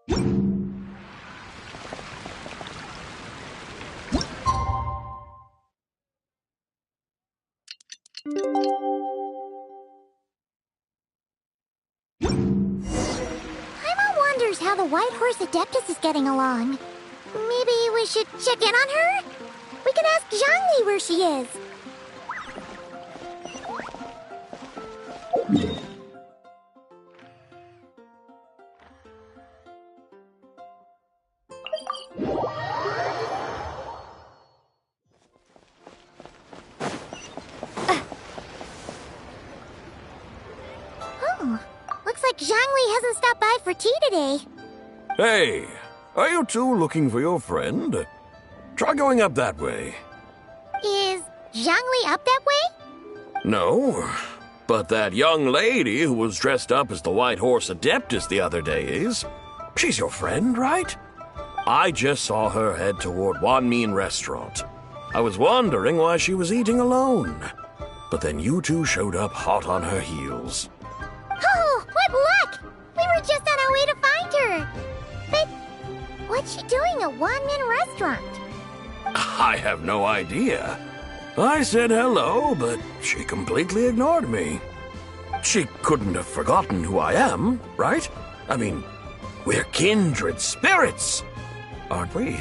Wonders how the White Horse Adeptus is getting along. Maybe we should check in on her? We can ask Zhangli where she is. Looks like Zhangli hasn't stopped by for tea today. Hey, are you two looking for your friend? Try going up that way. Is Zhangli up that way? No, but that young lady who was dressed up as the White Horse Adeptus the other day is. She's your friend, right? I just saw her head toward Wanmin Restaurant. I was wondering why she was eating alone. But then you two showed up hot on her heels. Oh, what luck! We were just on our way to find her. But what's she doing at Wanmin Restaurant? I have no idea. I said hello, but she completely ignored me. She couldn't have forgotten who I am, right? I mean, we're kindred spirits, aren't we?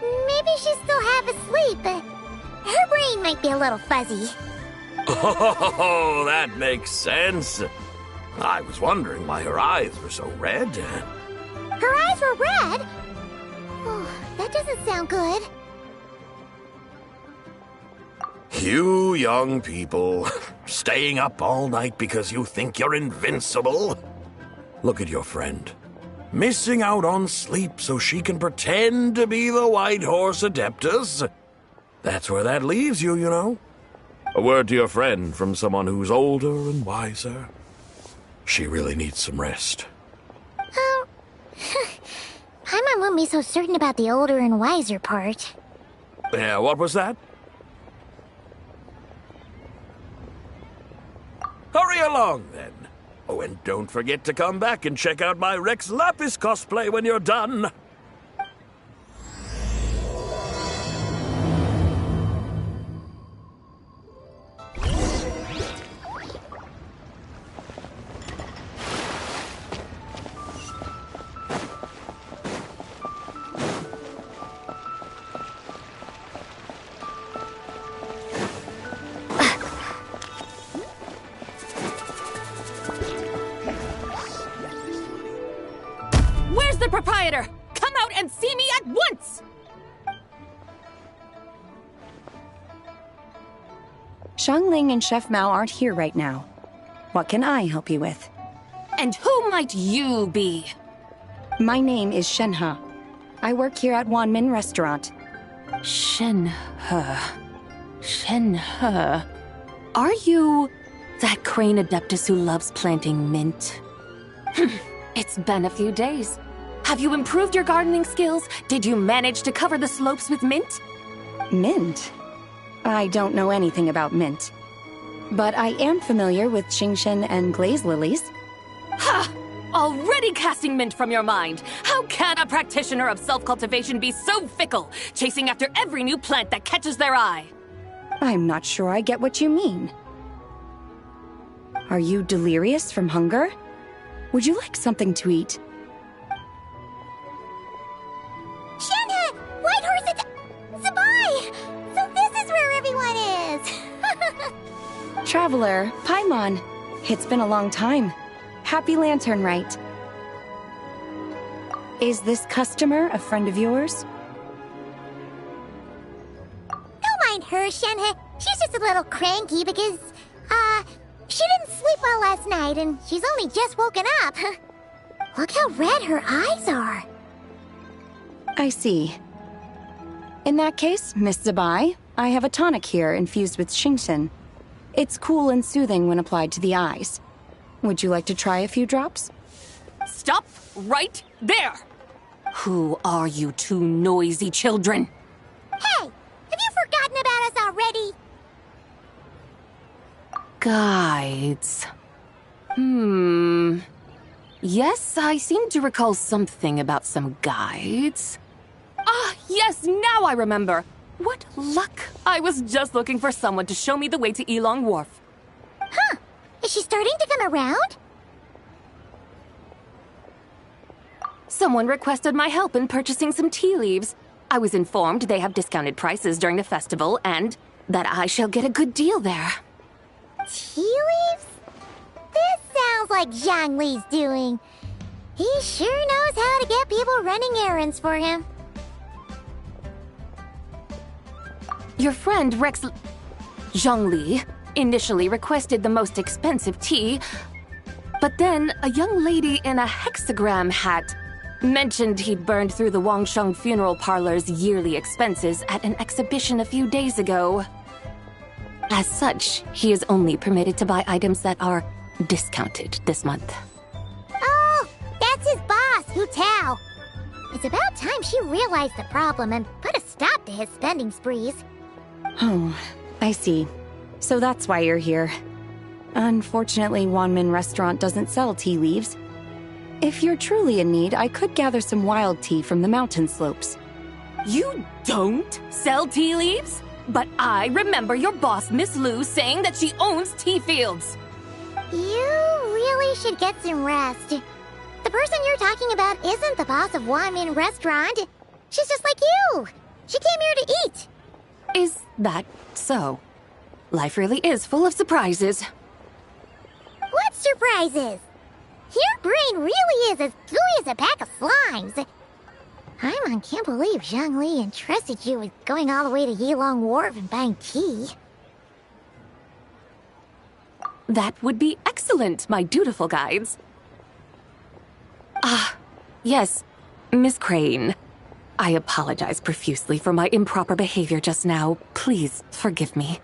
Maybe she's still half asleep, but her brain might be a little fuzzy. Oh, that makes sense. I was wondering why her eyes were so red. Her eyes were red? Oh, that doesn't sound good. You young people, staying up all night because you think you're invincible. Look at your friend. Missing out on sleep so she can pretend to be the White Horse Adeptus. That's where that leaves you, you know. A word to your friend from someone who's older and wiser. She really needs some rest. Paimon won't be so certain about the older and wiser part. Yeah, what was that? Hurry along, then. Oh, and don't forget to come back and check out my Rex Lapis cosplay when you're done. The proprietor! Come out and see me at once! Xiangling and Chef Mao aren't here right now. What can I help you with? And who might you be? My name is Shenhe. I work here at Wanmin Restaurant. Shenhe. Shenhe. Are you that crane adeptus who loves planting mint? It's been a few days. Have you improved your gardening skills? Did you manage to cover the slopes with mint? Mint? I don't know anything about mint. But I am familiar with Qingshen and glaze lilies. Ha! Already casting mint from your mind. How can a practitioner of self-cultivation be so fickle, chasing after every new plant that catches their eye? I'm not sure I get what you mean. Are you delirious from hunger? Would you like something to eat? Shenhe! White Horse Zabai! So this is where everyone is! Traveler, Paimon. It's been a long time. Happy Lantern Rite. Is this customer a friend of yours? Don't mind her, Shenhe. She's just a little cranky because, she didn't sleep well last night and she's only just woken up. Look how red her eyes are. I see. In that case, Miss Zabai, I have a tonic here infused with Qingshen. It's cool and soothing when applied to the eyes. Would you like to try a few drops? Stop right there! Who are you two noisy children? Hey! Have you forgotten about us already? Guides. Yes, I seem to recall something about some guides. Ah, yes, now I remember. What luck! I was just looking for someone to show me the way to Elong Wharf. Huh. Is she starting to come around? Someone requested my help in purchasing some tea leaves. I was informed they have discounted prices during the festival and that I shall get a good deal there. Tea leaves? This sounds like Zhongli's doing. He sure knows how to get people running errands for him. Your friend Rex Zhongli initially requested the most expensive tea, but then a young lady in a hexagram hat mentioned he'd burned through the Wangsheng Funeral Parlor's yearly expenses at an exhibition a few days ago. As such, he is only permitted to buy items that are discounted this month. Oh, that's his boss, Hu Tao. It's about time she realized the problem and put a stop to his spending sprees. Oh, I see. So that's why you're here. Unfortunately, Wanmin Restaurant doesn't sell tea leaves. If you're truly in need, I could gather some wild tea from the mountain slopes. You don't sell tea leaves? But I remember your boss, Miss Lu, saying that she owns tea fields. You really should get some rest. The person you're talking about isn't the boss of Wanmin Restaurant. She's just like you. She came here to eat. Is that so? Life really is full of surprises. What surprises? Your brain really is as gooey as a pack of slimes. I can't believe Zhongli entrusted you with going all the way to Yilong Wharf and buying tea. That would be excellent, my dutiful guides. Ah, yes, Miss Crane. I apologize profusely for my improper behavior just now. Please forgive me.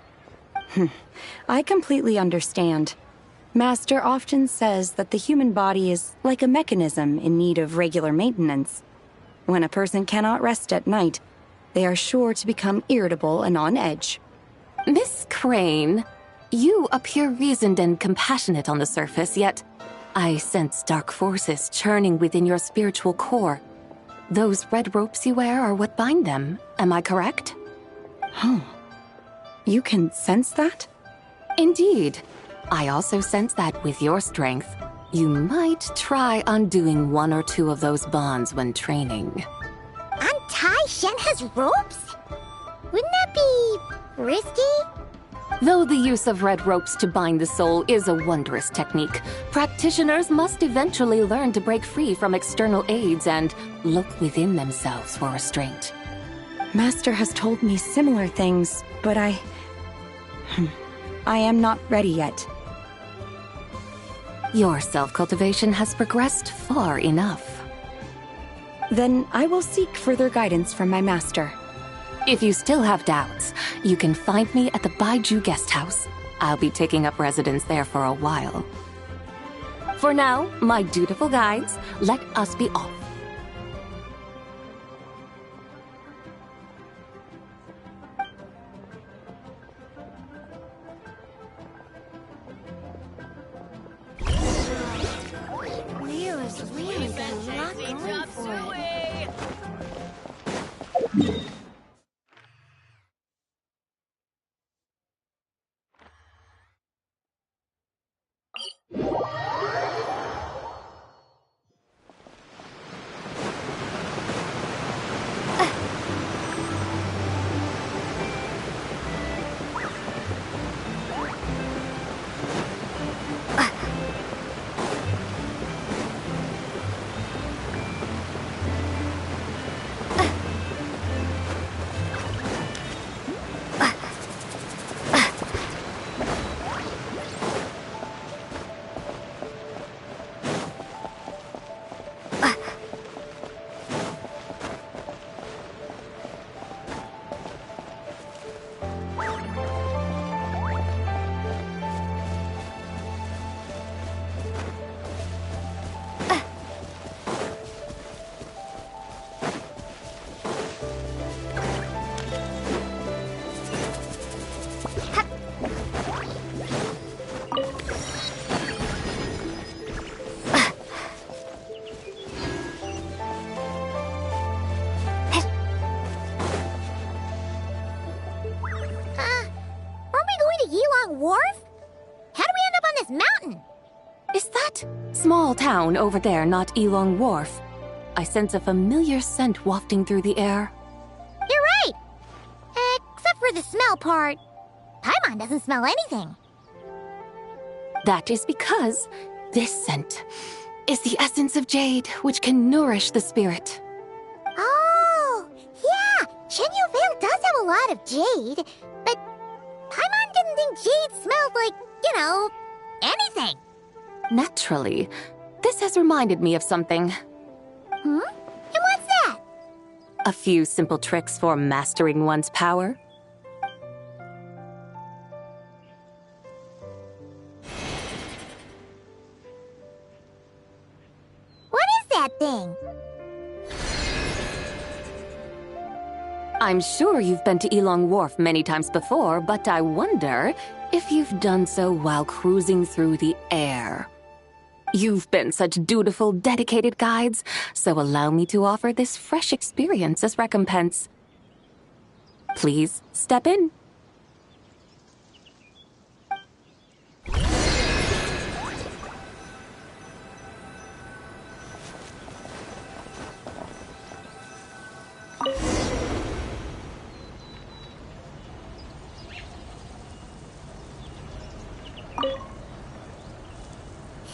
I completely understand. Master often says that the human body is like a mechanism in need of regular maintenance. When a person cannot rest at night, they are sure to become irritable and on edge. Miss Crane, you appear reasoned and compassionate on the surface, yet I sense dark forces churning within your spiritual core. Those red ropes you wear are what bind them, am I correct? Oh, you can sense that? Indeed. I also sense that with your strength, you might try undoing one or two of those bonds when training. Untie Shenhe's ropes? Wouldn't that be risky? Though the use of red ropes to bind the soul is a wondrous technique, practitioners must eventually learn to break free from external aids and look within themselves for restraint. Master has told me similar things, but I am not ready yet. Your self-cultivation has progressed far enough. Then I will seek further guidance from my master. If you still have doubts, you can find me at the Baiju Guest House. I'll be taking up residence there for a while. For now, my dutiful guides, let us be off. Leo's really got a lot going for it. small town over there not Elong Wharf. I sense a familiar scent wafting through the air. You're right! Except for the smell part. Paimon doesn't smell anything. That is because this scent is the essence of jade, which can nourish the spirit. Oh, yeah! Shenyu Vale does have a lot of jade, but Paimon didn't think jade smelled like, anything. Naturally, this has reminded me of something. And what's that? A few simple tricks for mastering one's power. What is that thing? I'm sure you've been to Elong Wharf many times before, but I wonder if you've done so while cruising through the air. You've been such dutiful, dedicated guides, so allow me to offer this fresh experience as recompense. Please step in.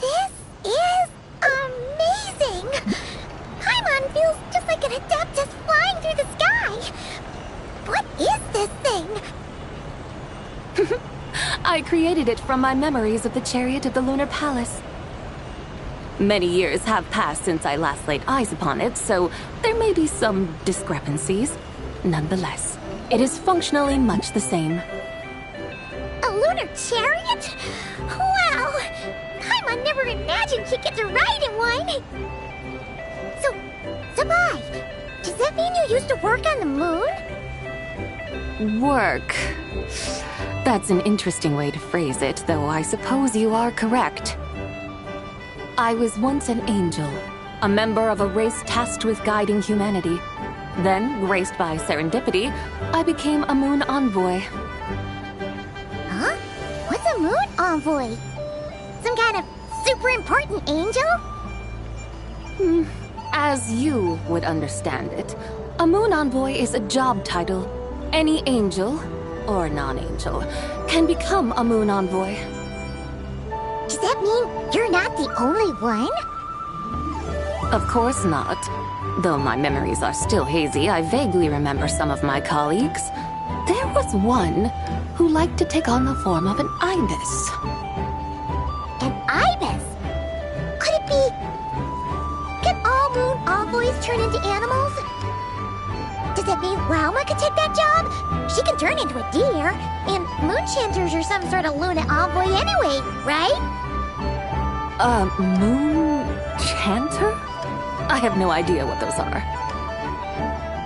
This is amazing! Paimon feels just like an Adeptus flying through the sky! What is this thing? I created it from my memories of the chariot of the Lunar Palace. Many years have passed since I last laid eyes upon it, so there may be some discrepancies. Nonetheless, it is functionally much the same. A lunar chariot? Wow! Paimon never imagined she'd get to ride in one! So, Sabai, does that mean you used to work on the moon? Work. That's an interesting way to phrase it, though I suppose you are correct. I was once an angel, a member of a race tasked with guiding humanity. Then, graced by serendipity, I became a moon envoy. Huh? What's a moon envoy? Some kind of super important angel? As you would understand it, a moon envoy is a job title. Any angel, or non-angel, can become a moon envoy. Does that mean you're not the only one? Of course not. Though my memories are still hazy, I vaguely remember some of my colleagues. There was one who liked to take on the form of an ibis. An ibis? Could it be... Can all moon envoys turn into animals? Does that mean Rauma could take that job? She can turn into a deer, and moon chanters are some sort of Luna envoy anyway, right? Moon chanter? I have no idea what those are.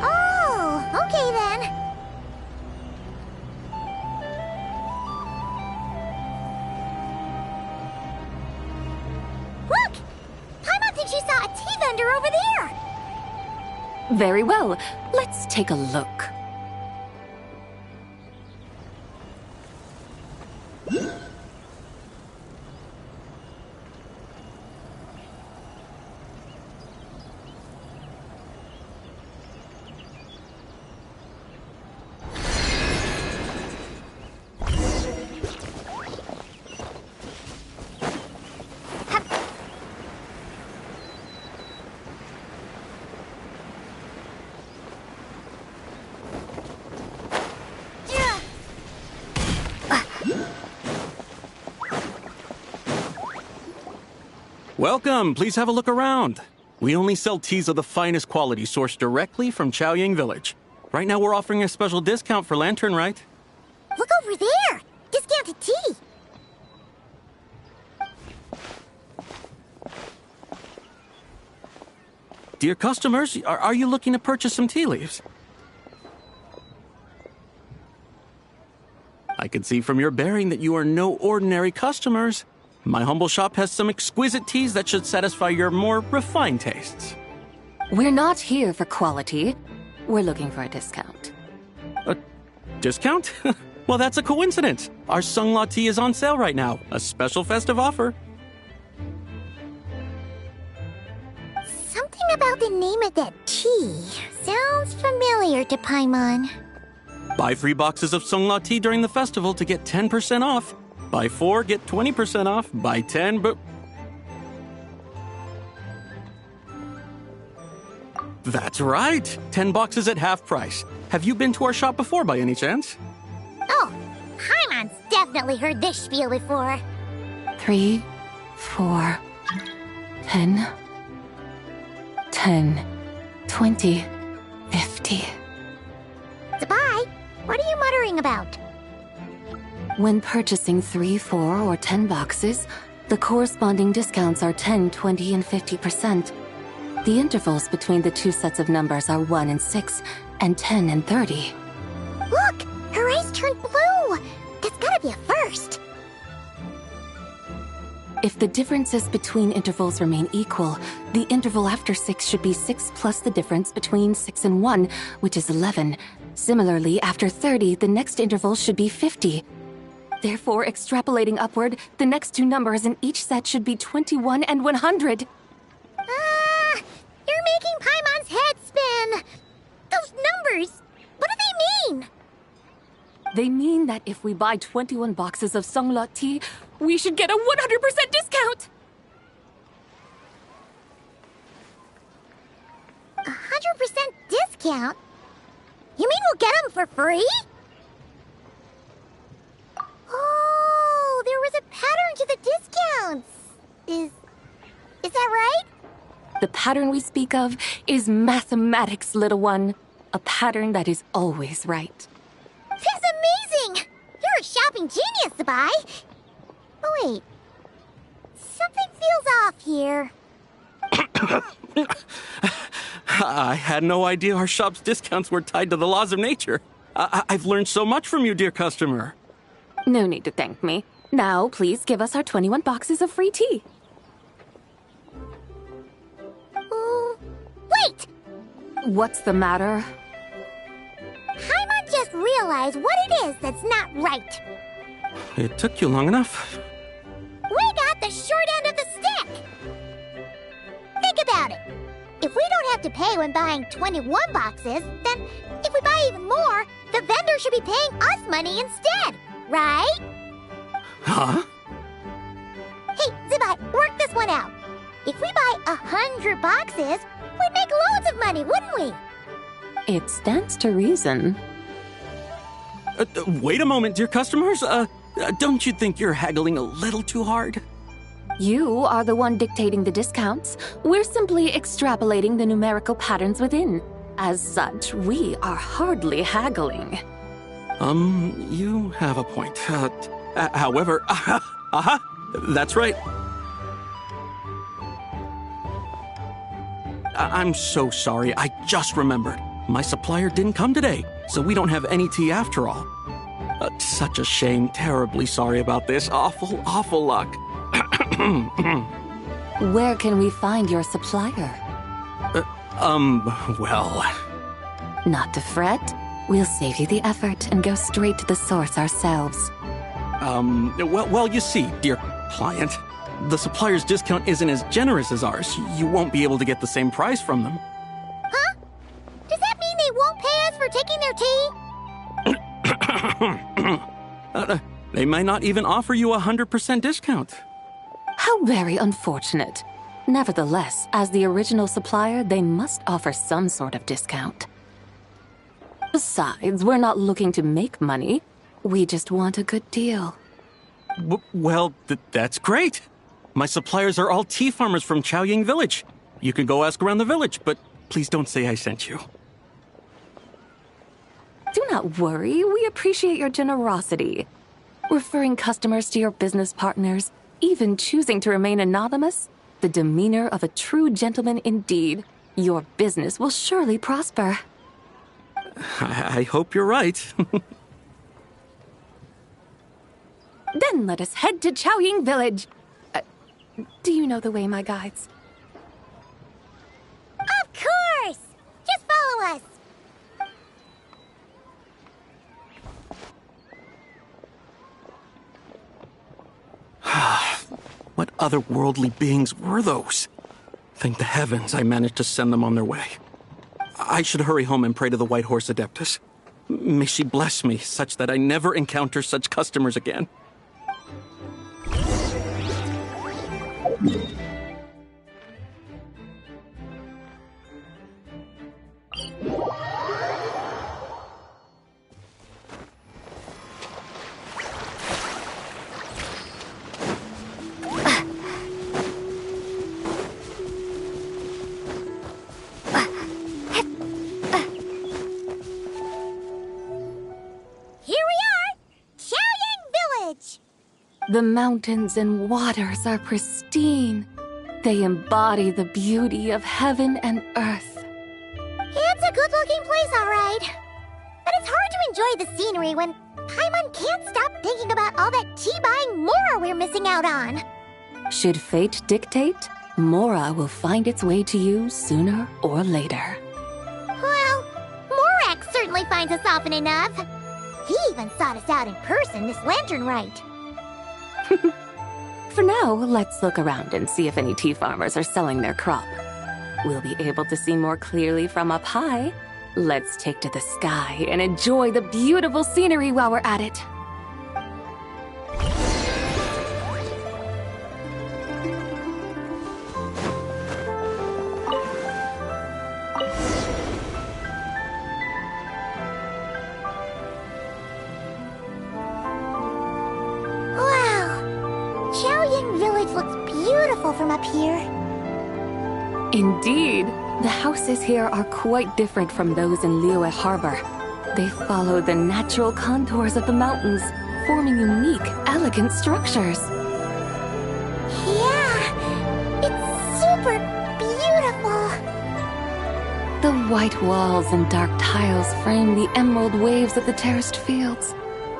Oh, okay then. Look! Paimon thinks she saw a tea vendor over there! Very well. Let's take a look. Welcome, please have a look around. We only sell teas of the finest quality sourced directly from Chaoying Village. Right now we're offering a special discount for Lantern Rite. Look over there! Discounted tea! Dear customers, are you looking to purchase some tea leaves? I can see from your bearing that you are no ordinary customers. My humble shop has some exquisite teas that should satisfy your more refined tastes. We're not here for quality. We're looking for a discount. A discount? Well, that's a coincidence. Our Sunglaw tea is on sale right now. A special festive offer. Something about the name of that tea sounds familiar to Paimon. Buy 3 boxes of Songla tea during the festival to get 10% off. Buy 4, get 20% off. Buy 10, but... That's right. 10 boxes at half price. Have you been to our shop before by any chance? Oh, Paimon's definitely heard this spiel before. 3, 4, 10, 10, 20, 50. Zabai, what are you muttering about? When purchasing 3, 4, or 10 boxes, the corresponding discounts are 10, 20, and 50%. The intervals between the two sets of numbers are 1 and 6, and 10 and 30. Look! Her eyes turned blue! That's gotta be a first! If the differences between intervals remain equal, the interval after 6 should be 6 plus the difference between 6 and 1, which is 11. Similarly, after 30, the next interval should be 50. Therefore, extrapolating upward, the next two numbers in each set should be 21 and 100. You're making Paimon's head spin! Those numbers, what do they mean? They mean that if we buy 21 boxes of Songla tea, we should get a 100% discount! 100% discount? You mean we'll get them for free? Oh, there was a pattern to the discounts. Is that right? The pattern we speak of is mathematics, little one. A pattern that is always right. That's amazing! You're a shopping genius, Zabai. Oh, wait. Something feels off here. I had no idea our shop's discounts were tied to the laws of nature. I've learned so much from you, dear customer. No need to thank me. Now, please give us our 21 boxes of free tea. Wait! What's the matter? Paimon just realized what it is that's not right. It took you long enough. We got the short end of the stick! Think about it. If we don't have to pay when buying 21 boxes, then if we buy even more, the vendor should be paying us money instead, right? Huh? Hey, Zabai, work this one out. If we buy 100 boxes, we'd make loads of money, wouldn't we? It stands to reason. Wait a moment, dear customers. Don't you think you're haggling a little too hard? You are the one dictating the discounts. We're simply extrapolating the numerical patterns within. As such, we are hardly haggling. You have a point. However, that's right. I'm so sorry. I just remembered. My supplier didn't come today, so we don't have any tea after all. Such a shame. Terribly sorry about this. Awful luck. Where can we find your supplier? Well... Not to fret. We'll save you the effort and go straight to the source ourselves. Well, you see, dear client, the supplier's discount isn't as generous as ours. You won't be able to get the same price from them. Huh? Does that mean they won't pay us for taking their tea? They might not even offer you a 100% discount. How very unfortunate. Nevertheless, as the original supplier, they must offer some sort of discount. Besides, we're not looking to make money. We just want a good deal. Well, that's great. My suppliers are all tea farmers from Chaoying Village. You can go ask around the village, but please don't say I sent you. Do not worry, we appreciate your generosity. Referring customers to your business partners, even choosing to remain anonymous, the demeanor of a true gentleman indeed. Your business will surely prosper. I hope you're right. Then let us head to Chaoying Village. Do you know the way, my guides? Of course! Just follow us! What otherworldly beings were those? Thank the heavens I managed to send them on their way. I should hurry home and pray to the White Horse Adeptus. May she bless me such that I never encounter such customers again. The mountains and waters are pristine. They embody the beauty of heaven and earth. It's a good-looking place, all right. But it's hard to enjoy the scenery when Paimon can't stop thinking about all that tea-buying Mora we're missing out on. Should fate dictate, Mora will find its way to you sooner or later. Well, Morak certainly finds us often enough. He even sought us out in person this lantern rite. For now, let's look around and see if any tea farmers are selling their crop. We'll be able to see more clearly from up high. Let's take to the sky and enjoy the beautiful scenery while we're at it. From up here. Indeed, the houses here are quite different from those in Liyue Harbor. They follow the natural contours of the mountains, forming unique, elegant structures. Yeah, it's super beautiful. The white walls and dark tiles frame the emerald waves of the terraced fields,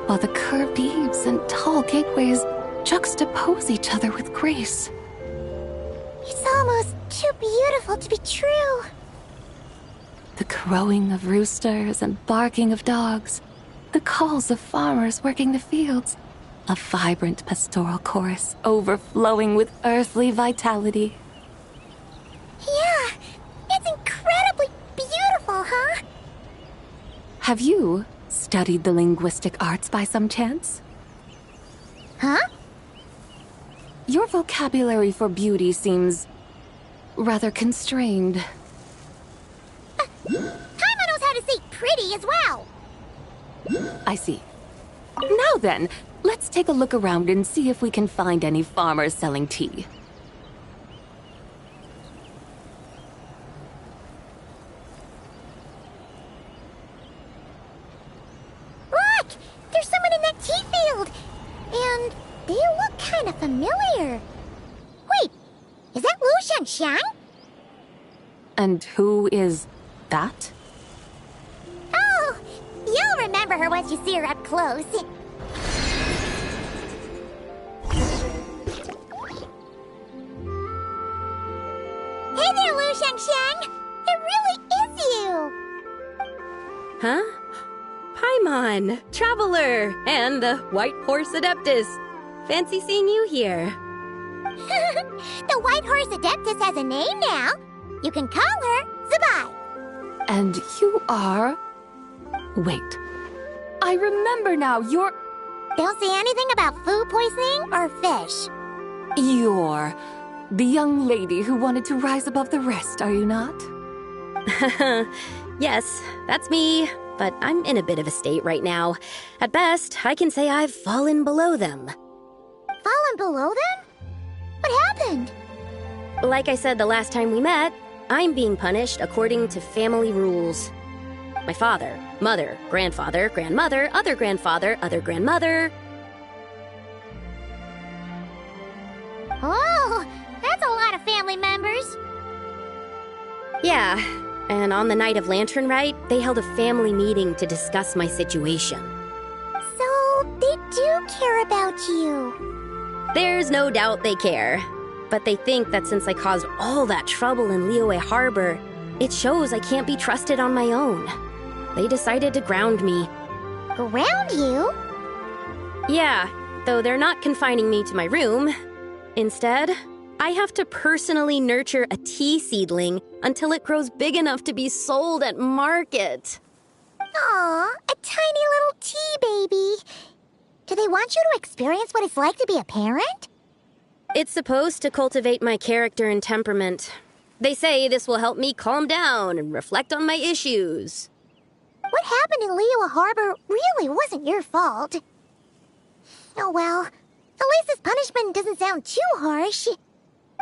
while the curved eaves and tall gateways juxtapose each other with grace. It's almost too beautiful to be true. The crowing of roosters and barking of dogs, the calls of farmers working the fields, a vibrant pastoral chorus overflowing with earthly vitality. Yeah, it's incredibly beautiful, huh? Have you studied the linguistic arts by some chance? Huh? Your vocabulary for beauty seems rather constrained. Paimon knows how to say pretty as well. I see. Now then, let's take a look around and see if we can find any farmers selling tea. Look! There's someone in that tea field! And they look kind of familiar. Wait, is that Lu Xiangxiang? And who is that? Oh, you'll remember her once you see her up close. Hey there, Lu Xiangxiang! It really is you! Huh? Paimon, Traveler, and the White Horse Adeptus. Fancy seeing you here. The White Horse Adeptus has a name now. You can call her Zabai. And you are... Wait. I remember now, you're... Don't say anything about food poisoning or fish. You're the young lady who wanted to rise above the rest, are you not? Yes, that's me, but I'm in a bit of a state right now. At best, I can say I've fallen below them. Fallen below them? What happened? Like I said the last time we met, I'm being punished according to family rules. My father, mother, grandfather, grandmother, other grandfather, other grandmother. Oh, that's a lot of family members. Yeah, and on the night of Lantern Rite, they held a family meeting to discuss my situation. So, they do care about you. There's no doubt they care. But they think that since I caused all that trouble in Liyue Harbor, it shows I can't be trusted on my own. They decided to ground me. Ground you? Yeah, though they're not confining me to my room. Instead, I have to personally nurture a tea seedling until it grows big enough to be sold at market. Aw, a tiny little tea baby. Do they want you to experience what it's like to be a parent? It's supposed to cultivate my character and temperament. They say this will help me calm down and reflect on my issues. What happened in Liyue Harbor really wasn't your fault. Oh well, at least this punishment doesn't sound too harsh.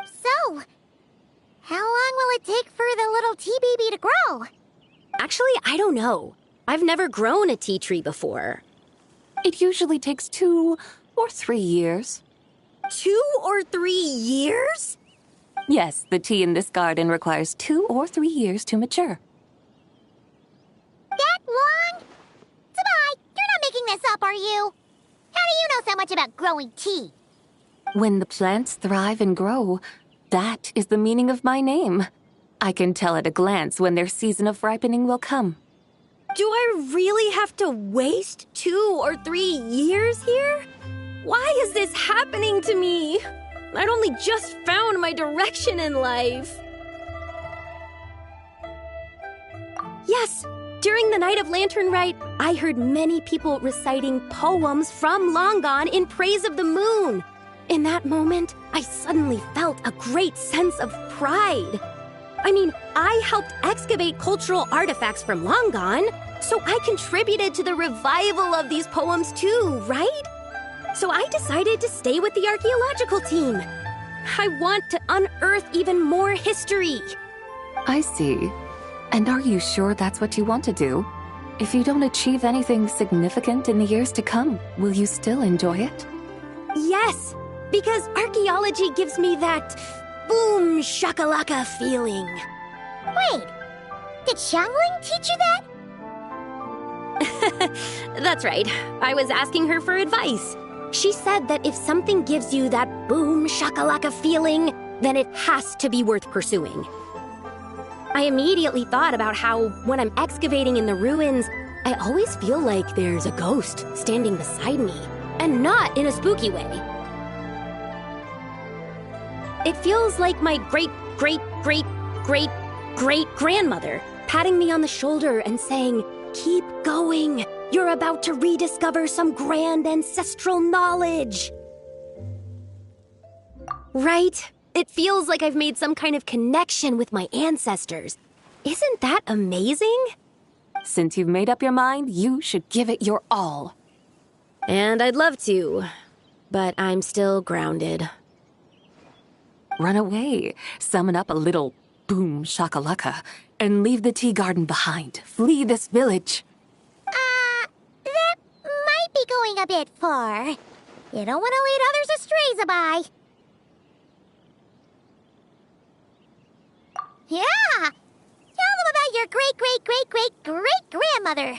So, how long will it take for the little tea baby to grow? Actually, I don't know. I've never grown a tea tree before. It usually takes 2 or 3 years. 2 or 3 years? Yes, the tea in this garden requires 2 or 3 years to mature. That long? Sabai, you're not making this up, are you? How do you know so much about growing tea? When the plants thrive and grow, that is the meaning of my name. I can tell at a glance when their season of ripening will come. Do I really have to waste 2 or 3 years here? Why is this happening to me? I'd only just found my direction in life. Yes, during the Night of Lantern Rite, I heard many people reciting poems from Long Gone in praise of the moon. In that moment, I suddenly felt a great sense of pride. I mean, I helped excavate cultural artifacts from Long Gone, so I contributed to the revival of these poems too, right? So I decided to stay with the archaeological team. I want to unearth even more history. I see. And are you sure that's what you want to do? If you don't achieve anything significant in the years to come, will you still enjoy it? Yes, because archaeology gives me that boom shakalaka feeling. Wait, did Xiangling teach you that? That's right. I was asking her for advice. She said that if something gives you that boom shakalaka feeling, then it has to be worth pursuing. I immediately thought about how, when I'm excavating in the ruins, I always feel like there's a ghost standing beside me, and not in a spooky way. It feels like my great-great-great-great-great-grandmother patting me on the shoulder and saying, "Keep going. You're about to rediscover some grand ancestral knowledge." Right? It feels like I've made some kind of connection with my ancestors. Isn't that amazing? Since you've made up your mind, you should give it your all. And I'd love to, but I'm still grounded. Run away, summon up a little boom shakalaka, and leave the tea garden behind. Flee this village. That might be going a bit far. You don't want to lead others astray, Zabai. Yeah! Tell them about your great-great-great-great-great-grandmother.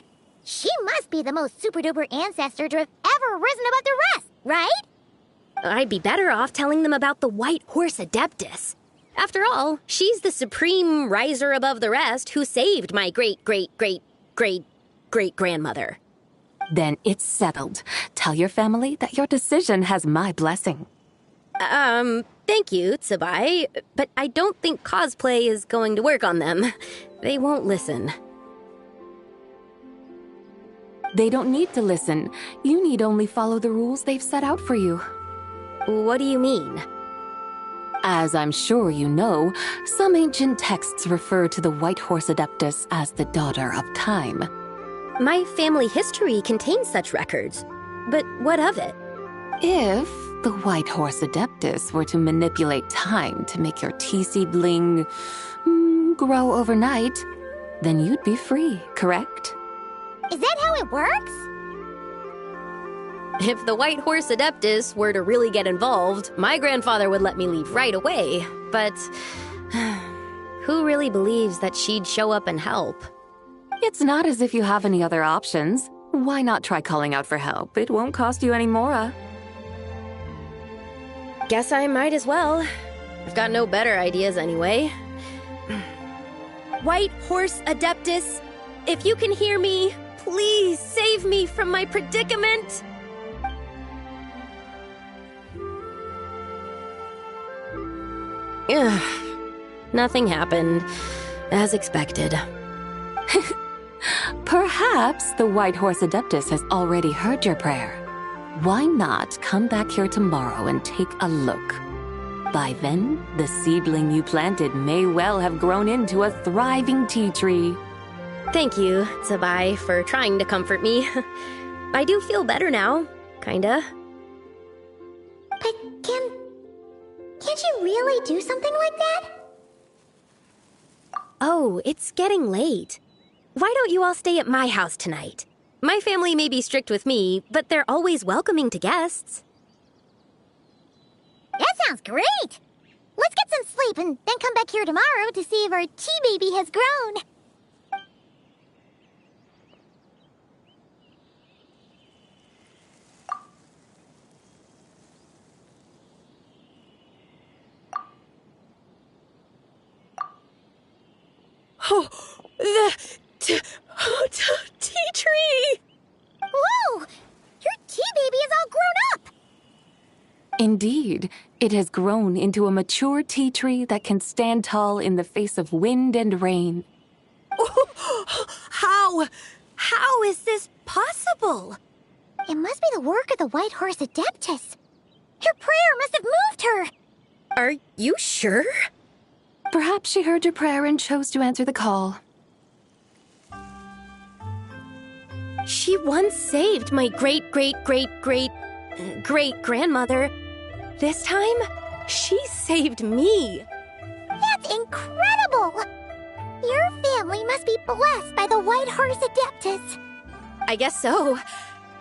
She must be the most super-duper ancestor to have ever risen above the rest, right? I'd be better off telling them about the White Horse Adeptus. After all, she's the supreme riser above the rest who saved my great-great-great-great-great-grandmother. Then it's settled. Tell your family that your decision has my blessing. Thank you, Tsubai, but I don't think cosplay is going to work on them. They won't listen. They don't need to listen. You need only follow the rules they've set out for you. What do you mean? As I'm sure you know, some ancient texts refer to the White Horse Adeptus as the Daughter of Time. My family history contains such records. But what of it? If the White Horse Adeptus were to manipulate time to make your tea seedling grow overnight, then you'd be free, correct? Is that how it works? If the White Horse Adeptus were to really get involved, my grandfather would let me leave right away. But who really believes that she'd show up and help? It's not as if you have any other options. Why not try calling out for help? It won't cost you any more. Guess I might as well. I've got no better ideas anyway. White Horse Adeptus, if you can hear me, please save me from my predicament. Nothing happened, as expected. Perhaps the White Horse Adeptus has already heard your prayer. Why not come back here tomorrow and take a look? By then, the seedling you planted may well have grown into a thriving tea tree. Thank you, Tsabai, for trying to comfort me. I do feel better now, kinda. But can't you really do something like that? Oh, it's getting late. Why don't you all stay at my house tonight? My family may be strict with me, but they're always welcoming to guests. That sounds great! Let's get some sleep and then come back here tomorrow to see if our tea baby has grown. Oh, the tea tree! Whoa! Your tea baby is all grown up! Indeed, it has grown into a mature tea tree that can stand tall in the face of wind and rain. How is this possible? It must be the work of the White Horse Adeptus. Her prayer must have moved her. Are you sure? Perhaps she heard your prayer and chose to answer the call. She once saved my great-great-great-great-great-grandmother. This time, she saved me. That's incredible! Your family must be blessed by the White Horse Adeptus. I guess so.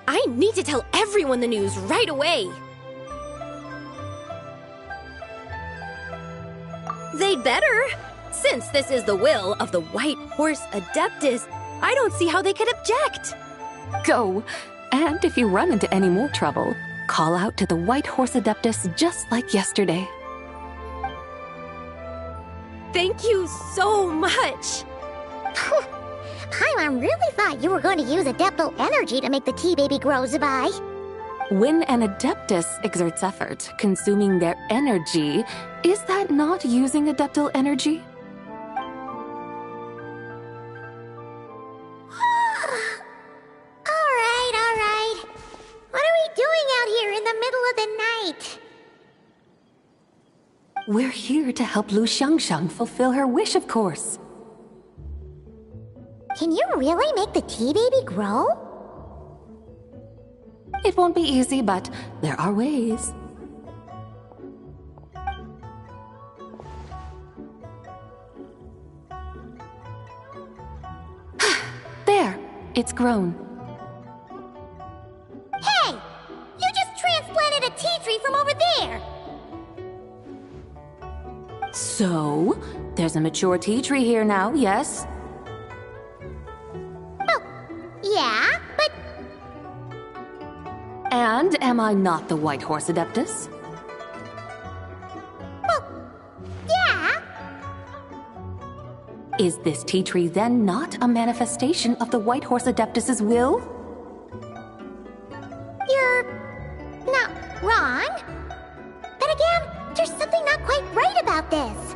I need to tell everyone the news right away. They'd better. Since this is the will of the White Horse Adeptus, I don't see how they could object. Go, and if you run into any more trouble, call out to the White Horse Adeptus just like yesterday. Thank you so much. Paimon really thought you were going to use Adeptal energy to make the tea baby grow, Zabai. When an Adeptus exerts effort, consuming their energy, is that not using Adeptal energy? All right. What are we doing out here in the middle of the night? We're here to help Lu Xiangxiang fulfill her wish, of course. Can you really make the tea baby grow? It won't be easy, but there are ways. There, it's grown. Hey! You just transplanted a tea tree from over there! So, there's a mature tea tree here now, yes? Oh, yeah, but... And am I not the White Horse Adeptus? Well, yeah. Is this tea tree then not a manifestation of the White Horse Adeptus's will? You're... not wrong. But again, there's something not quite right about this.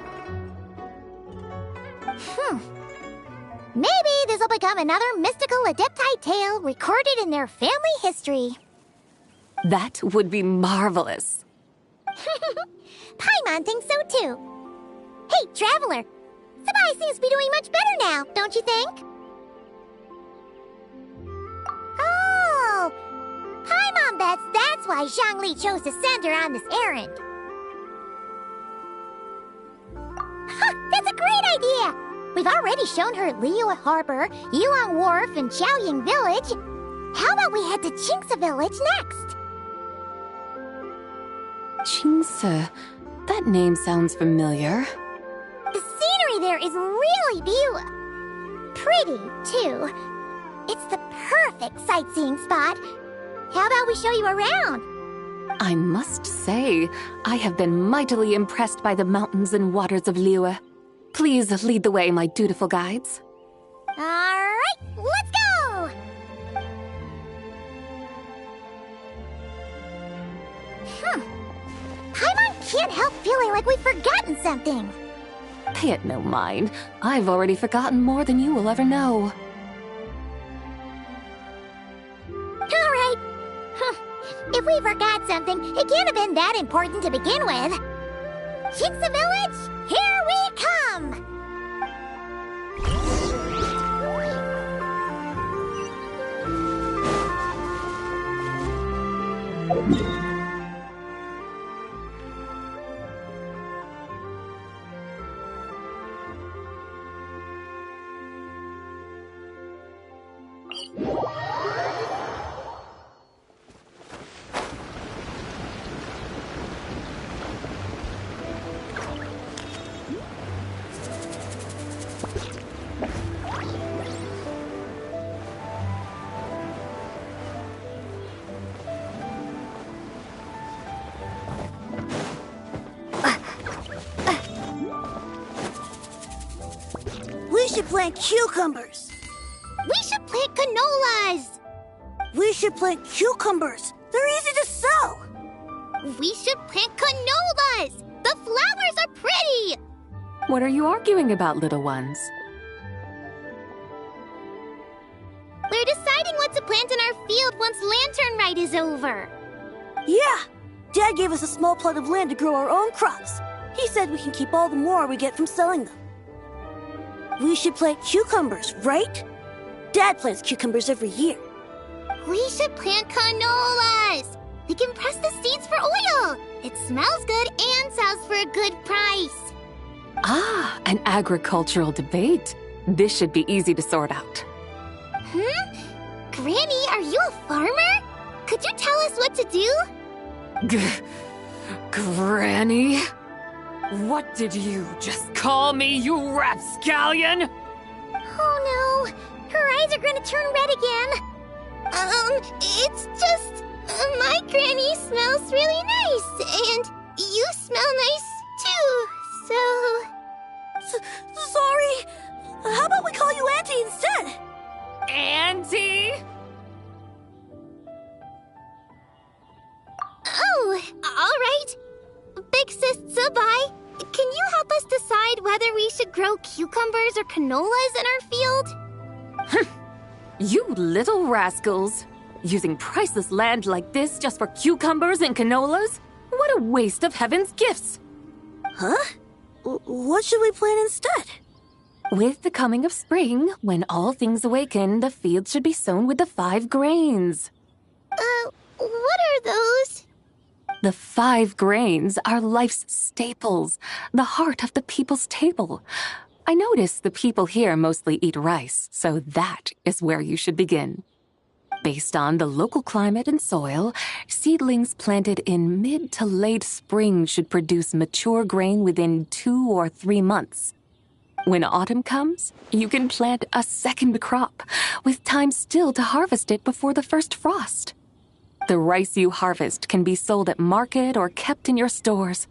Maybe this will become another mystical Adepti tale recorded in their family history. That would be marvelous. Paimon thinks so too. Hey, Traveler! Sabai seems to be doing much better now, don't you think? Oh! Paimon bets that's why Zhongli chose to send her on this errand. That's a great idea! We've already shown her Liyue Harbor, Yuan Wharf, and Xiaoying Village. How about we head to Qingce Village next? Qingce. That name sounds familiar. The scenery there is really pretty, too. It's the perfect sightseeing spot. How about we show you around? I must say, I have been mightily impressed by the mountains and waters of Liyue. Please lead the way, my dutiful guides. All right, let's go! Paimon can't help feeling like we've forgotten something. Pay it no mind. I've already forgotten more than you will ever know. All right. If we forgot something, it can't have been that important to begin with. Shinxa Village, here we come! We should plant cucumbers. We should plant canolas! We should plant cucumbers. They're easy to sell. We should plant canolas! The flowers are pretty! What are you arguing about, little ones? We're deciding what to plant in our field once Lantern Rite is over. Yeah. Dad gave us a small plot of land to grow our own crops. He said we can keep all the more we get from selling them. We should plant cucumbers, right? Dad plants cucumbers every year. We should plant canolas! We can press the seeds for oil! It smells good and sells for a good price. Ah, an agricultural debate. This should be easy to sort out. Granny, are you a farmer? Could you tell us what to do? Granny? What did you just call me, you rapscallion? Oh no, her eyes are gonna turn red again. It's just, my granny smells really nice, and you smell nice too, so... Sorry. How about we call you Auntie instead? Auntie? Oh, all right. Big Sis Zubai, can you help us decide whether we should grow cucumbers or canolas in our field? You little rascals. Using priceless land like this just for cucumbers and canolas? What a waste of heaven's gifts! Huh? What should we plant instead? With the coming of spring, when all things awaken, the field should be sown with the 5 grains. What are those? The 5 grains are life's staples, the heart of the people's table. I notice the people here mostly eat rice, so that is where you should begin. Based on the local climate and soil, seedlings planted in mid to late spring should produce mature grain within 2 or 3 months. When autumn comes, you can plant a second crop, with time still to harvest it before the first frost. The rice you harvest can be sold at market or kept in your stores.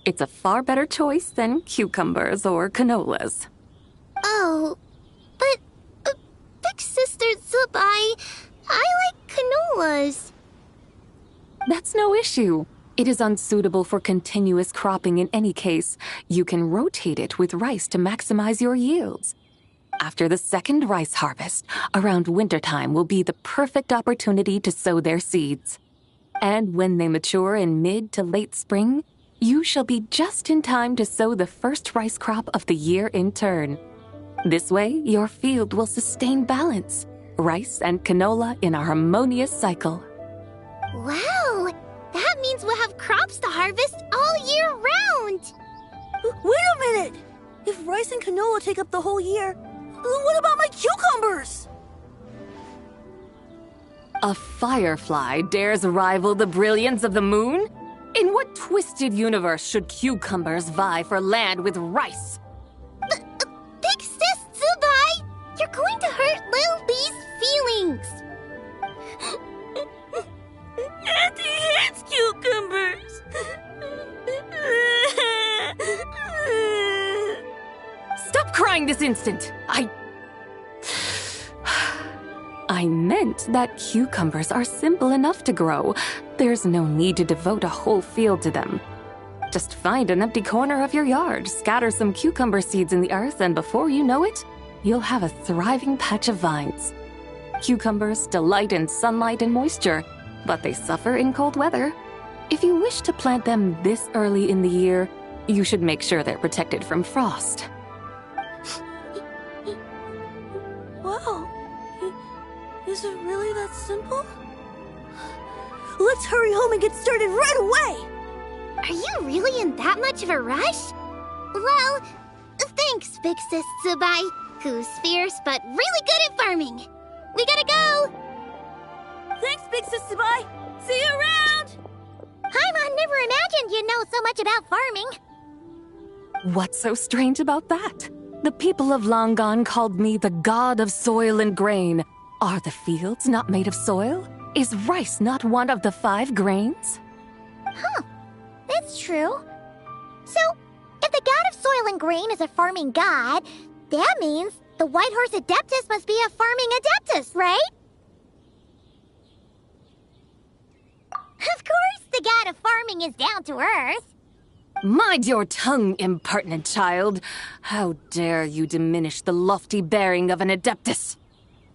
It's a far better choice than cucumbers or canolas. Oh, but Big Sister Zubai, I like canolas. That's no issue. It is unsuitable for continuous cropping in any case. You can rotate it with rice to maximize your yields. After the second rice harvest, around wintertime will be the perfect opportunity to sow their seeds. And when they mature in mid to late spring, you shall be just in time to sow the first rice crop of the year in turn. This way, your field will sustain balance, rice and canola in a harmonious cycle. Wow, that means we'll have crops to harvest all year round. Wait a minute! If rice and canola take up the whole year, what about my cucumbers? A firefly dares rival the brilliance of the moon? In what twisted universe should cucumbers vie for land with rice? Big Sis Zubai, you're going to hurt Lil Lee's feelings. Auntie hates cucumbers. Stop crying this instant! I meant that cucumbers are simple enough to grow. There's no need to devote a whole field to them. Just find an empty corner of your yard, scatter some cucumber seeds in the earth, and before you know it, you'll have a thriving patch of vines. Cucumbers delight in sunlight and moisture, but they suffer in cold weather. If you wish to plant them this early in the year, you should make sure they're protected from frost. Wow. Is it really that simple? Let's hurry home and get started right away! Are you really in that much of a rush? Well, thanks, Big Sis Zubai, who's fierce but really good at farming. We gotta go! Thanks, Big Sis Zubai! See you around! Paimon never imagined you'd know so much about farming. What's so strange about that? The people of Long Gone called me the god of soil and grain. Are the fields not made of soil? Is rice not one of the 5 grains? Huh, that's true. So, if the god of soil and grain is a farming god, that means the White Horse Adeptus must be a farming adeptus, right? Of course the god of farming is down to earth. Mind your tongue, impertinent child. How dare you diminish the lofty bearing of an adeptus?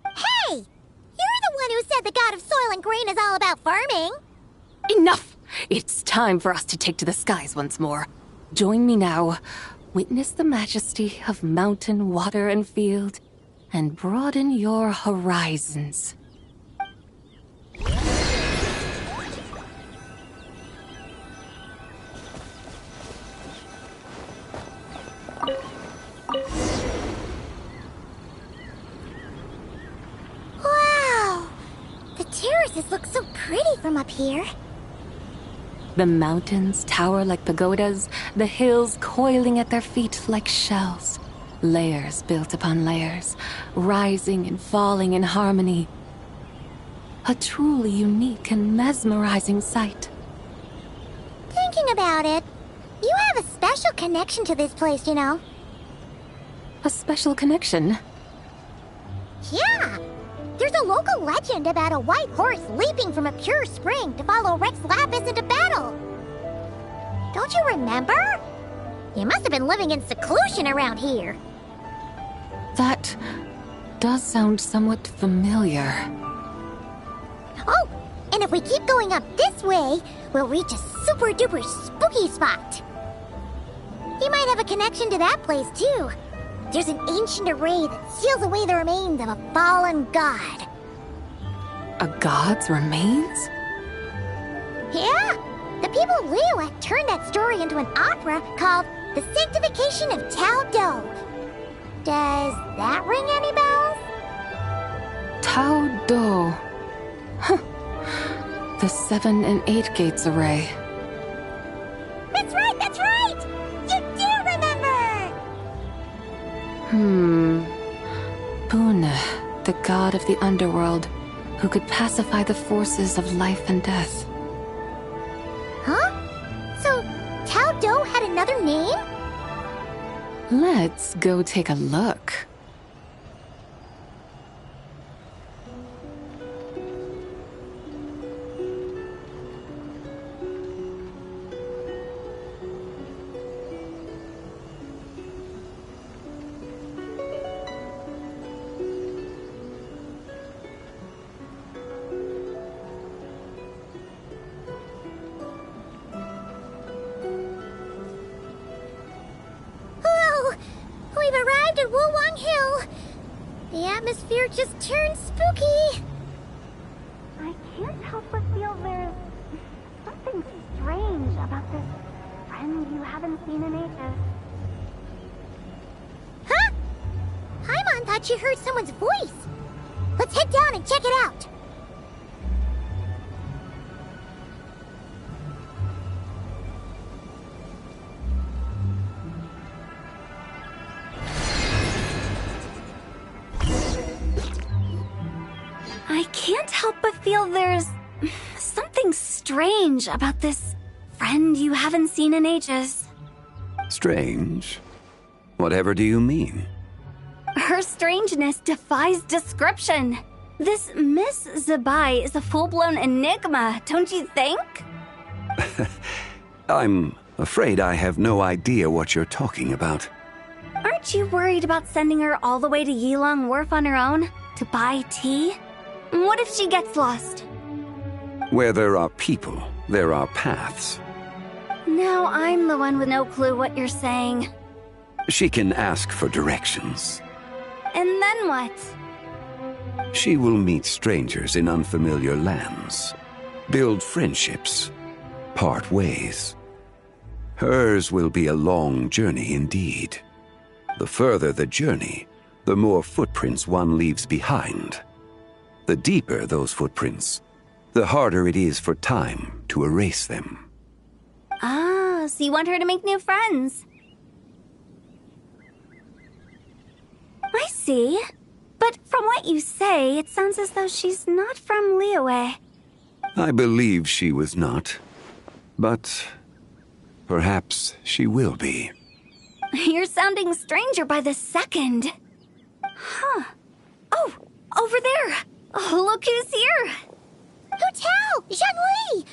Hey! You're the one who said the god of soil and grain is all about farming. Enough! It's time for us to take to the skies once more. Join me now. Witness the majesty of mountain, water, and field, and broaden your horizons. Wow! The terraces look so pretty from up here. The mountains tower like pagodas, the hills coiling at their feet like shells. Layers built upon layers, rising and falling in harmony. A truly unique and mesmerizing sight. Thinking about it, you have a special connection to this place, you know. A special connection? Yeah! There's a local legend about a white horse leaping from a pure spring to follow Rex Lapis into battle. Don't you remember? You must have been living in seclusion around here. That does sound somewhat familiar. Oh, and if we keep going up this way, we'll reach a super duper spooky spot. You might have a connection to that place too. There's an ancient array that seals away the remains of a fallen god. A god's remains? Yeah, the people of Liyue turned that story into an opera called The Sanctification of Tao Do. Does that ring any bells? Tao Do. Huh. The 7 and 8 gates array. That's right, that's right! You do remember! Bune, the god of the underworld, who could pacify the forces of life and death. Huh? So, Tao Do had another name? Let's go take a look. The atmosphere just turned spooky. I can't help but feel there's something strange about this friend you haven't seen in ages. Huh? Paimon thought she heard someone's voice. Let's head down and check it out. I can't help but feel there's something strange about this friend you haven't seen in ages. Strange? Whatever do you mean? Her strangeness defies description. This Miss Zubai is a full-blown enigma, don't you think? I'm Afraid I have no idea what you're talking about. Aren't you worried about sending her all the way to Yilong Wharf on her own to buy tea? What if she gets lost? Where there are people, there are paths. Now I'm the one with no clue what you're saying. She can ask for directions. And then what? She will meet strangers in unfamiliar lands, build friendships, part ways. Hers will be a long journey indeed. The further the journey, the more footprints one leaves behind. The deeper those footprints, the harder it is for time to erase them. Ah, so you want her to make new friends? I see. But from what you say, it sounds as though she's not from Liyue. I believe she was not. But perhaps she will be. You're sounding stranger by the second. Huh. Oh, over there. Oh, look who's here. Hotel! Zhongli!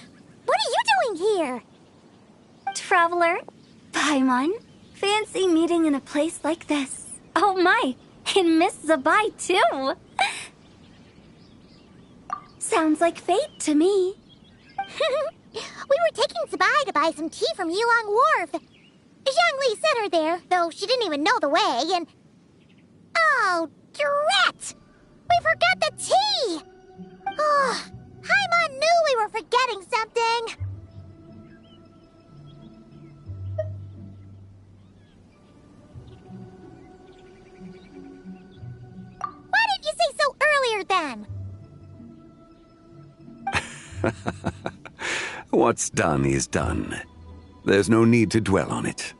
What are you doing here? Traveler, Paimon, fancy meeting in a place like this. Oh my, and Miss Zabai too. Sounds like fate to me. We were taking Zabai to buy some tea from Yilong Wharf. Zhongli sent her there, though she didn't even know the way, and... Oh, drat! We forgot the tea! Oh, Paimon knew we were forgetting something! Why didn't you say so earlier, then? What's done is done. There's no need to dwell on it.